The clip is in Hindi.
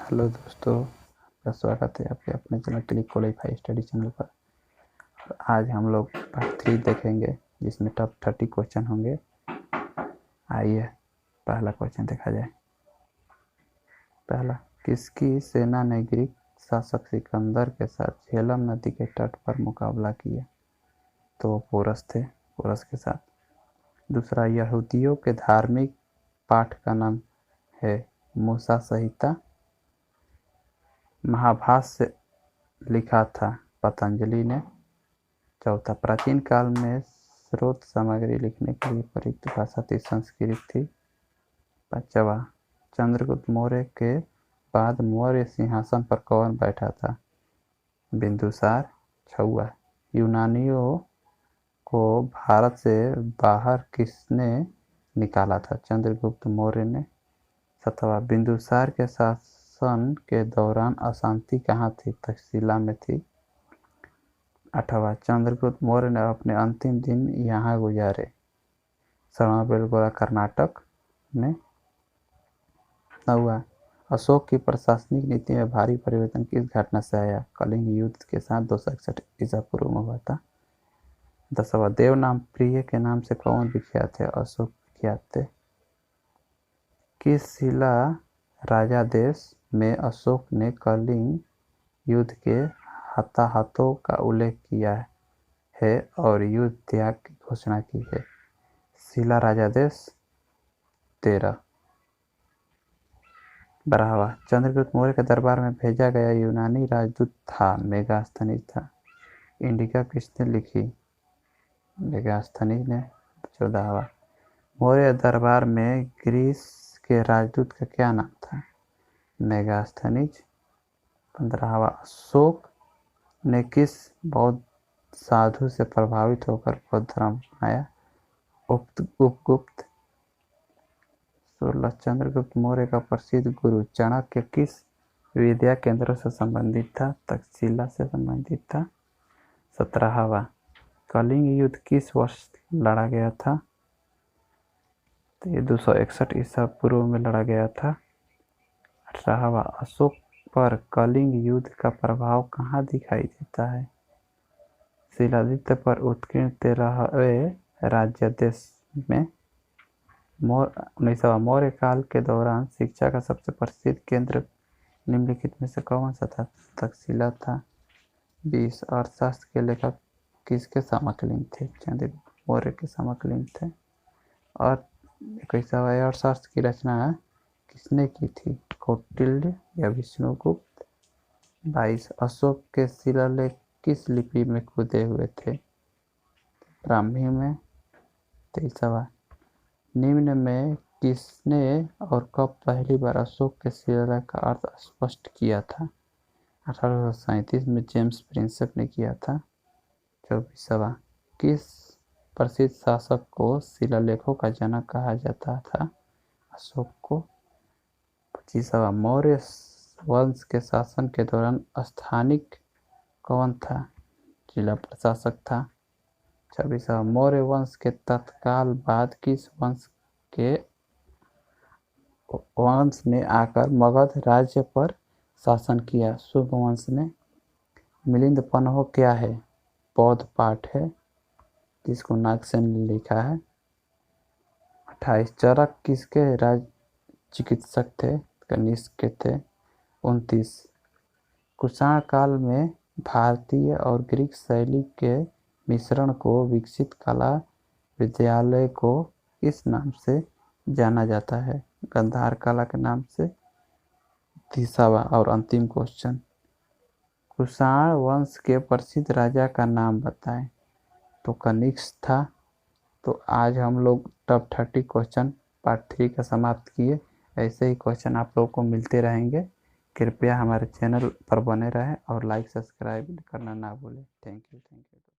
हेलो दोस्तों, आपका स्वागत है आपके अपने channel click qualify study channel पर। आज हम लोग पार्ट 3 देखेंगे जिसमें टॉप 30 क्वेश्चन होंगे। आइए पहला क्वेश्चन देखा जाए। पहला, किसकी सेना ने ग्रीक शासक सिकंदर के साथ झेलम नदी के तट पर मुकाबला किया? तो वो पोरस थे, पोरस के साथ। दूसरा, यहूदियों के धार्मिक पाठ का नाम है मूसा संहिता। महाभाष्य लिखा था पतंजलि ने। चौथा, प्राचीन काल में स्रोत सामग्री लिखने के लिए प्रयुक्त भाषा थी संस्कृत थी। पांचवा, चंद्रगुप्त मौर्य के बाद मौर्य सिंहासन पर कौन बैठा था? बिंदुसार। छठवां, यूनानियों को भारत से बाहर किसने निकाला था? चंद्रगुप्त मौर्य ने। सातवां, बिंदुसार के शासन के दौरान अशांति कहाँ थी? तक्षशिला में थी। आठवां, चंद्रगुप्त मौर्य ने अपने अंतिम दिन यहाँ गुजारे? श्रवणबेलगोला, कर्नाटक में। नौवां, अशोक की प्रशासनिक नीति में भारी परिवर्तन किस घटना से आया? कलिंग युद्ध के साथ 261 ईसा पूर्व में हुआ था। 10वां, देव नाम प्रिय के नाम से कौन विख्यात है? अशोक विख्यात थे। किस शिला राजादेश में अशोक ने कलिंग युद्ध के हताहतों का उल्लेख किया है और युद्ध त्याग की घोषणा की है? शिला राजादेश 13। 12वां, चंद्रगुप्त मौर्य के दरबार में भेजा गया यूनानी राजदूत था? मेगास्थनीज था। इंडिका किसने लिखी? मेगास्थनीज ने। 14वां, मौर्य दरबार में ग्रीस के राजदूत का क्या नाम था? मेगास्थनीज। 15वां, अशोक ने किस बौद्ध साधु से प्रभावित होकर बौद्ध धर्म अपनाया? उपगुप्त। 16, चंद्रगुप्त मौर्य का प्रसिद्ध गुरु चाणक्य किस विद्या केंद्र से संबंधित था? तक्षशिला से संबंधित था। 17वां, कलिंग युद्ध किस वर्ष लड़ा गया था? तो ये 261 ईसा पूर्व में लड़ा गया था। 18वां, अशोक पर कलिंग युद्ध का प्रभाव कहाँ दिखाई देता है? शिलादित्य पर उत्कीर्ण 13वें राज्यादेश में। 19वां, मौर्य काल के दौरान शिक्षा का सबसे प्रसिद्ध केंद्र निम्नलिखित में से कौन सा था? तक्षशिला था। 20, अर्थशास्त्र के लेखक किसके समकालीन थे? चंद्रगुप्त मौर्य के समकालीन थे। और 21वां, अर्थशास्त्र की रचना किसने की थी? कौटिल्य या विष्णुगुप्त। 22, अशोक के शिलालेख किस लिपि में खुदे हुए थे? ब्राह्मी में। 23वां, निम्न में किसने और कब पहली बार अशोक के शिलालेख का अर्थ स्पष्ट किया था? 1837 में जेम्स प्रिंसेप ने किया था। 24वां, किस प्रसिद्ध शासक को शिलालेखों का जनक कहा जाता था? अशोक को। 25वां, मौर्य वंश के शासन के दौरान स्थानिक कौन था? जिला प्रशासक था। 26वां, मौर्य वंश के तत्काल बाद किस वंश ने आकर मगध राज्य पर शासन किया? शुंग वंश ने। मिलिंद पन्हो क्या है? बौद्ध पाठ है जिसको नागसेन ने लिखा है। 28, चरक किसके राज चिकित्सक थे? कनिष्क के थे। 29, कुषाण काल में भारतीय और ग्रीक शैली के मिश्रण को विकसित कला विद्यालय को किस नाम से जाना जाता है? गंधार कला के नाम से। 30वां और अंतिम क्वेश्चन, कुषाण वंश के प्रसिद्ध राजा का नाम बताएं। तो कनिष्क था। तो आज हम लोग टॉप 30 क्वेश्चन पार्ट 3 का समाप्त किए। ऐसे ही क्वेश्चन आप लोगों को मिलते रहेंगे। कृपया हमारे चैनल पर बने रहें और लाइक सब्सक्राइब करना ना भूलें। Thank you.